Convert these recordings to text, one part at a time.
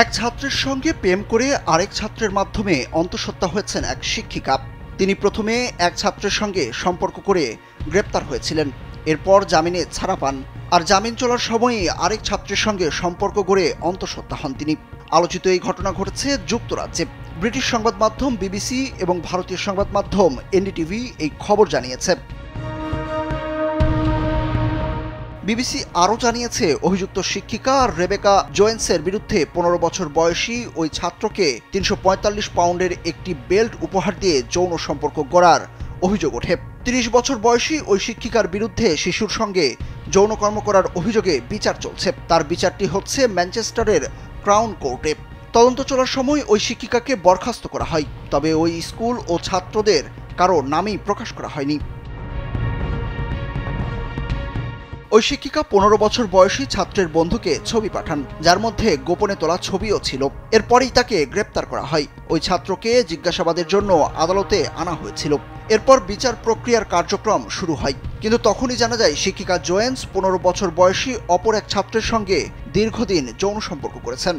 এক ছাত্রের সঙ্গে প্রেম করে আরেক ছাত্রের মাধ্যমে অন্তঃসত্ত্বা হয়েছেন এক শিক্ষিকা। তিনি প্রথমে এক ছাত্রের সঙ্গে সম্পর্ক করে গ্রেপ্তার হয়েছিলেন, এরপর জামিনে ছাড়া পান। আর জামিন চলার সময়ই আরেক ছাত্রের সঙ্গে সম্পর্ক গড়ে অন্তঃসত্ত্বা হন তিনি। আলোচিত এই ঘটনা ঘটেছে যুক্তরাজ্যে। ব্রিটিশ সংবাদ মাধ্যম বিবিসি এবং ভারতীয় সংবাদ মাধ্যম এনডিটিভি এই খবর জানিয়েছে। বিবিসি আরও জানিয়েছে, অভিযুক্ত শিক্ষিকা রেবেকা জোয়েন্সের বিরুদ্ধে ১৫ বছর বয়সী ওই ছাত্রকে ৩৪৫ পাউন্ডের একটি বেল্ট উপহার দিয়ে যৌন সম্পর্ক গড়ার অভিযোগ ওঠে। ৩০ বছর বয়সী ওই শিক্ষিকার বিরুদ্ধে শিশুর সঙ্গে যৌনকর্ম করার অভিযোগে বিচার চলছে। তার বিচারটি হচ্ছে ম্যানচেস্টারের ক্রাউন কোর্টে। তদন্ত চলার সময় ওই শিক্ষিকাকে বরখাস্ত করা হয়, তবে ওই স্কুল ও ছাত্রদের কারো নামই প্রকাশ করা হয়নি। ওই শিক্ষিকা ১৫ বছর বয়সী ছাত্রের বন্ধুকে ছবি পাঠান, যার মধ্যে গোপনে তোলা ছবিও ছিল। এরপরেই তাকে গ্রেপ্তার করা হয়। ওই ছাত্রকে জিজ্ঞাসাবাদের জন্য আদালতে আনা হয়েছিল। এরপর বিচার প্রক্রিয়ার কার্যক্রম শুরু হয়, কিন্তু তখনই জানা যায় শিক্ষিকা জোয়েন্স ১৫ বছর বয়সী অপর এক ছাত্রের সঙ্গে দীর্ঘদিন যৌন সম্পর্ক করেছেন।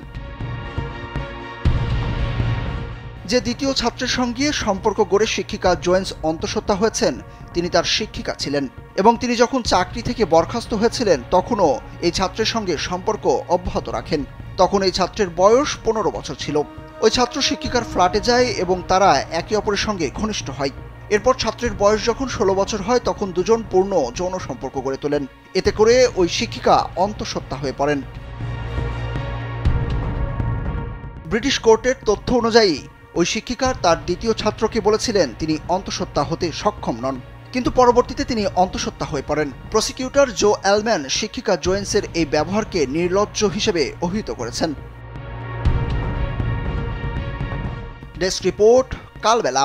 যে দ্বিতীয় ছাত্রের সঙ্গে সম্পর্ক গড়ে শিক্ষিকা জোয়েন্স অন্তঃসত্ত্বা হয়েছেন, তিনি তার শিক্ষিকা ছিলেন এবং তিনি যখন চাকরি থেকে বরখাস্ত হয়েছিলেন তখনও এই ছাত্রের সঙ্গে সম্পর্ক অব্যাহত রাখেন। তখন এই ছাত্রের বয়স ১৫ বছর ছিল। ওই ছাত্র শিক্ষিকার ফ্ল্যাটে যায় এবং তারা একে অপরের সঙ্গে ঘনিষ্ঠ হয়। এরপর ছাত্রের বয়স যখন ১৬ বছর হয় তখন দুজন পূর্ণ যৌন সম্পর্ক গড়ে তোলেন। এতে করে ওই শিক্ষিকা অন্তঃসত্ত্বা হয়ে পড়েন। ব্রিটিশ কোর্টের তথ্য অনুযায়ী ওই শিক্ষিকা তার দ্বিতীয় ছাত্রকে বলেছিলেন তিনি অন্তঃসত্ত্বা হতে সক্ষম নন, কিন্তু পরবর্তীতে তিনি অন্তঃসত্ত্বা হয়ে পড়েন। প্রসিকিউটর জো অ্যালম্যান শিক্ষিকা জোয়েন্সের এই ব্যবহারকে নির্লজ্জ হিসেবে অভিহিত করেছেন। ডেস্ক রিপোর্ট, কালবেলা।